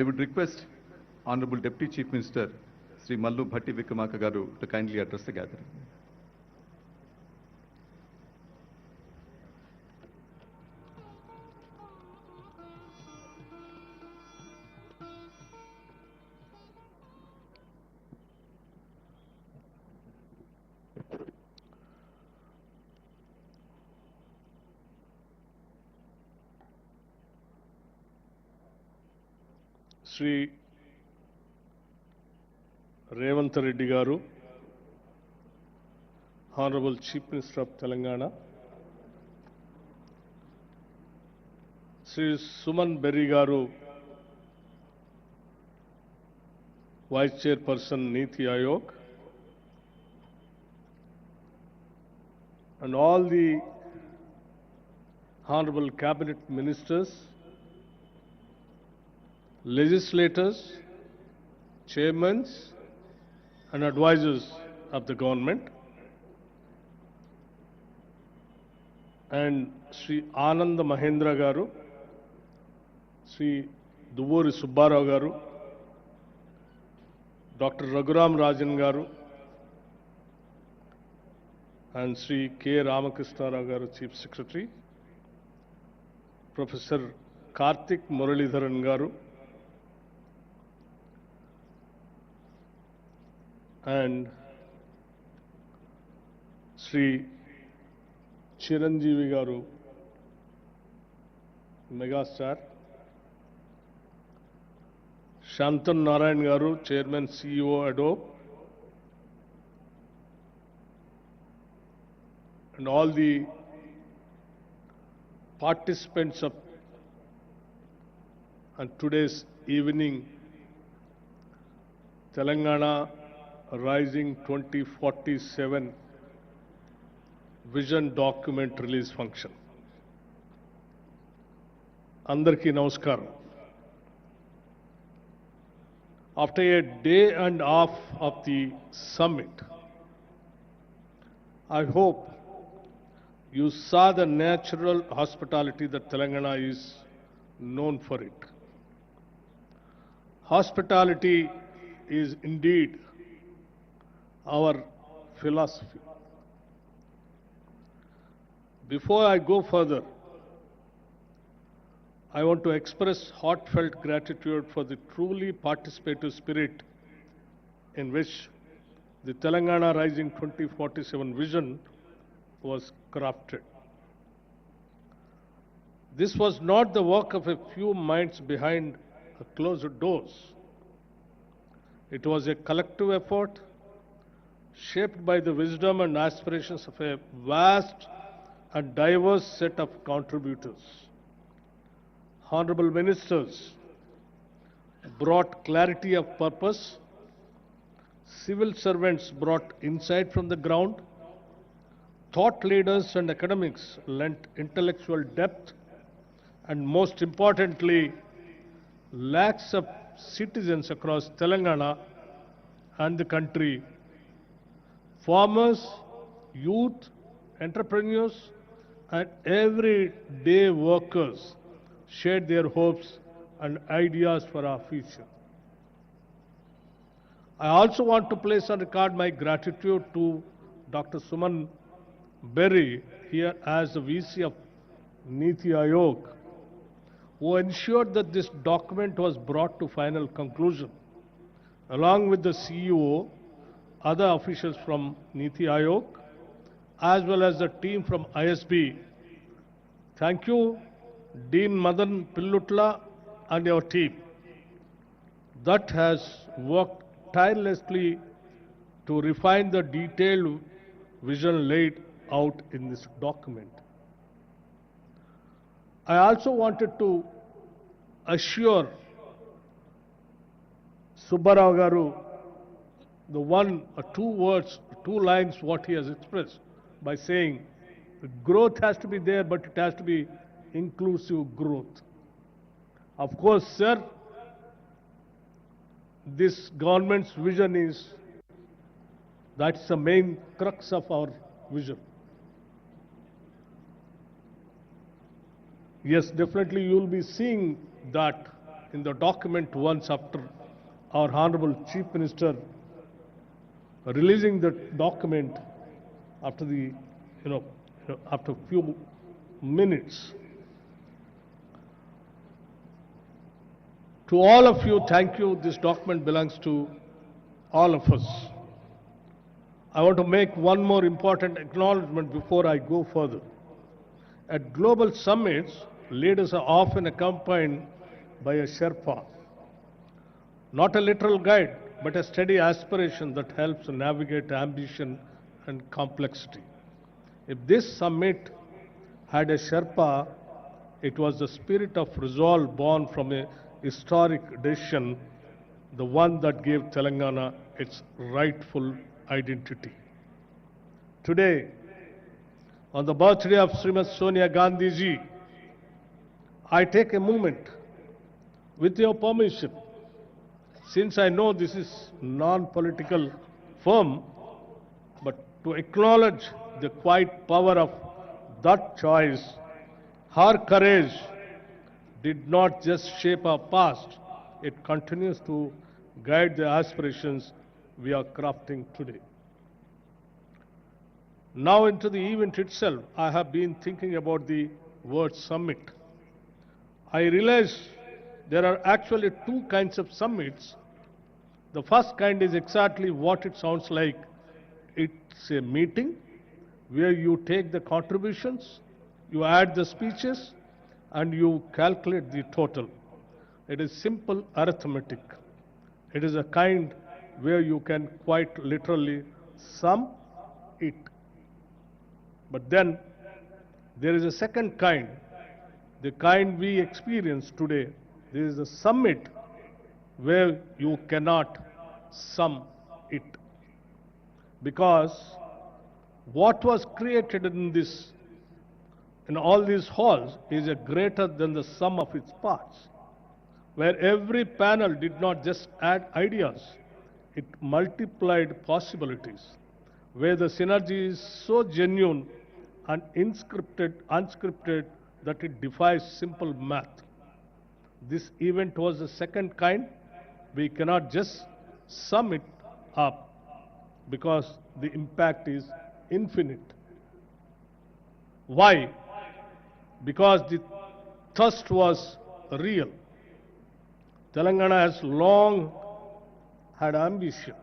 would request Honorable Deputy Chief Minister Sri Mallu Bhatti Vikramarka Garu to kindly address the gathering. Sri Revanth Reddy Garu, Honorable Chief Minister of Telangana, Sri Suman Berry Garu, Vice Chairperson Niti Ayog, and all the Honorable Cabinet Ministers, legislators, chairmen, and advisors of the government, and Sri Ananda Mahendra Garu, Sri Duvuri Subbarao Garu, Dr. Raghuram Rajan Garu, and Sri K. Ramakrishna Rao Garu, Chief Secretary, Professor Karthik Muralidharan Garu, and Sri Chiranjeevi Garu, Megastar, Shantan Narayan Garu, Chairman CEO Adobe, and all the participants of today's evening Telangana Rising 2047 Vision Document Release Function. Andarki Namaskaram. After a day and a half of the summit, I hope you saw the natural hospitality that Telangana is known for it. Hospitality is indeed our philosophy. Before I go further, I want to express heartfelt gratitude for the truly participative spirit in which the Telangana Rising 2047 vision was crafted. This was not the work of a few minds behind closed doors. It was a collective effort shaped by the wisdom and aspirations of a vast and diverse set of contributors. Honorable ministers brought clarity of purpose, civil servants brought insight from the ground, thought leaders and academics lent intellectual depth, and most importantly, lakhs of citizens across Telangana and the country, farmers, youth, entrepreneurs, and everyday workers shared their hopes and ideas for our future. I also want to place on record my gratitude to Dr. Suman Berry here as the VC of Niti Ayog, who ensured that this document was brought to final conclusion, along with the CEO, other officials from Niti Ayog, as well as the team from ISB. Thank you, Dean Madan Pillutla and your team that has worked tirelessly to refine the detailed vision laid out in this document. I also wanted to assure Subbarao Garu the one or two words, two lines what he has expressed by saying growth has to be there, but it has to be inclusive growth. Of course, sir, this government's vision is, that's the main crux of our vision. Yes, definitely you will be seeing that in the document once after our Honorable Chief Minister releasing the document after after a few minutes. To all of you, thank you. This document belongs to all of us. I want to make one more important acknowledgement before I go further. At global summits, leaders are often accompanied by a Sherpa, not a literal guide, but a steady aspiration that helps navigate ambition and complexity. If this summit had a Sherpa, it was the spirit of resolve born from a historic decision, the one that gave Telangana its rightful identity. Today, on the birthday of Srimati Sonia Gandhi ji, I take a moment, with your permission, since I know this is non-political forum, but to acknowledge the quiet power of that choice. Her courage did not just shape our past, it continues to guide the aspirations we are crafting today. Now into the event itself, I have been thinking about the word summit. I realize there are actually two kinds of summits. The first kind is exactly what it sounds like. It's a meeting where you take the contributions, you add the speeches, and you calculate the total. It is simple arithmetic. It is a kind where you can quite literally sum it. But then there is a second kind, the kind we experience today. There is a summit where you cannot sum it. Because what was created in all these halls is a greater than the sum of its parts, where every panel did not just add ideas, it multiplied possibilities, where the synergy is so genuine and unscripted that it defies simple math. This event was the second kind. We cannot just sum it up because the impact is infinite. Why? Because the thirst was real. Telangana has long had ambition,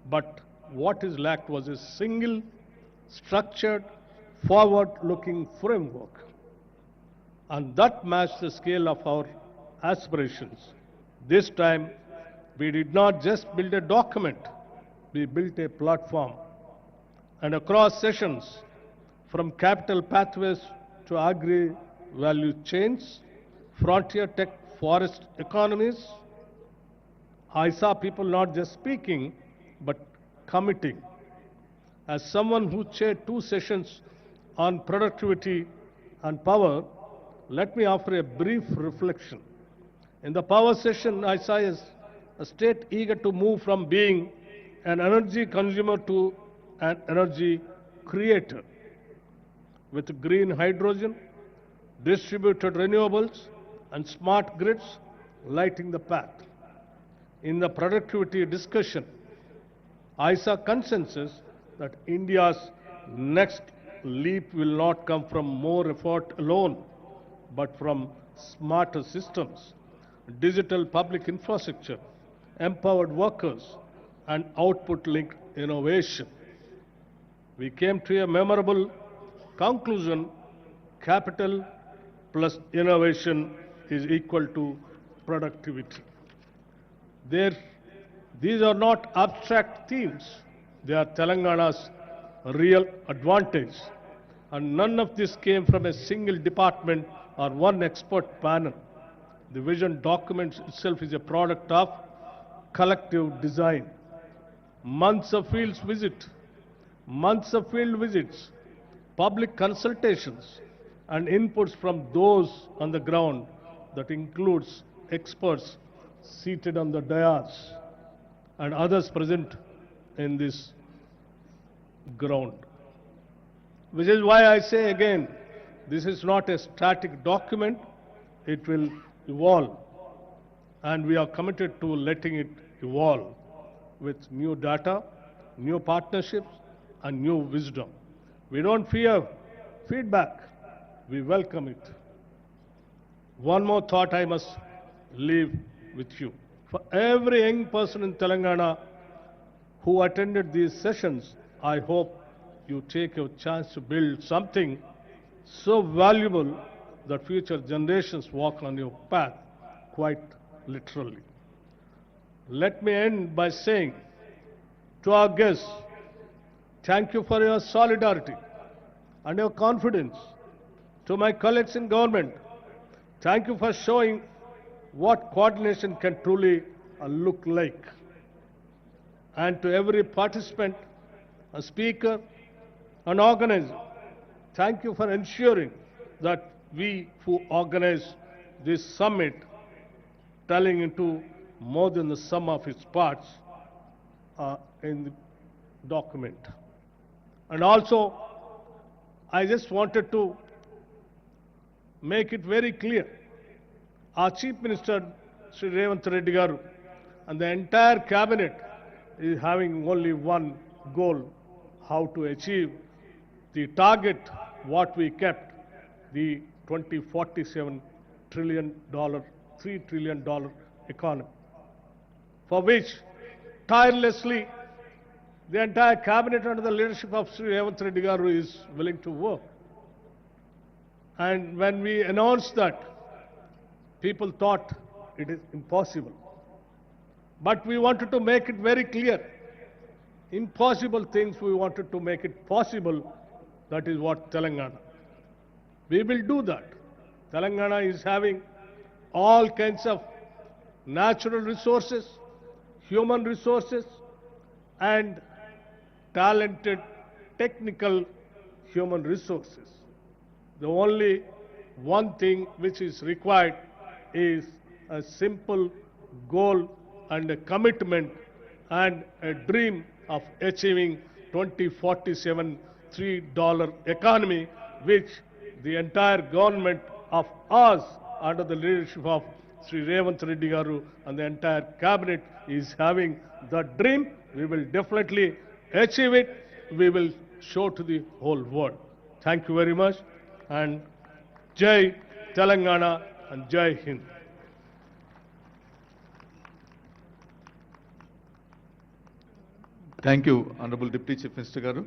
but what is lacked was a single, structured, forward-looking framework. And that matched the scale of our aspirations. This time, we did not just build a document, we built a platform. And across sessions, from capital pathways to agri-value chains, frontier tech forest economies, I saw people not just speaking, but committing. As someone who chaired 2 sessions on productivity and power, let me offer a brief reflection. In the power session, I saw a state eager to move from being an energy consumer to an energy creator, with green hydrogen, distributed renewables, and smart grids lighting the path. In the productivity discussion, I saw consensus that India's next leap will not come from more effort alone, but from smarter systems, digital public infrastructure, empowered workers, and output-linked innovation. We came to a memorable conclusion: capital plus innovation is equal to productivity. These are not abstract themes. They are Telangana's real advantage. And none of this came from a single department or one expert panel. The vision document itself is a product of collective design. Months of field visits, public consultations, and inputs from those on the ground, that includes experts seated on the dais and others present in this ground. Which is why I say again, this is not a static document, it will evolve. and we are committed to letting it evolve with new data, new partnerships, and new wisdom. We don't fear feedback, we welcome it. One more thought I must leave with you. For every young person in Telangana who attended these sessions, I hope you take your chance to build something so valuable that future generations walk on your path quite literally. Let me end by saying to our guests, thank you for your solidarity and your confidence. To my colleagues in government, thank you for showing what coordination can truly look like. And to every participant, a speaker, an organizer, thank you for ensuring that we who organize this summit, telling into more than the sum of its parts, in the document. And also, I just wanted to make it very clear. Our Chief Minister, Sri Revanth Reddy Garu, and the entire cabinet is having only one goal, how to achieve the target what we kept, the 2047 $3 trillion economy, for which tirelessly the entire cabinet under the leadership of Sri Revanth Reddy Garu is willing to work. And when we announced that, people thought it is impossible. But we wanted to make it very clear. Impossible things we wanted to make it possible. That is what Telangana. We will do that. Telangana is having all kinds of natural resources, human resources, and talented technical human resources. The only one thing which is required is a simple goal and a commitment and a dream of achieving 2047 $3 economy, which the entire government of us under the leadership of Sri Revanth Reddy Garu and the entire cabinet is having that dream. We will definitely achieve it. We will show to the whole world. Thank you very much, and Jai Telangana and Jai Hind. Thank you, Honorable Deputy Chief Minister Garu.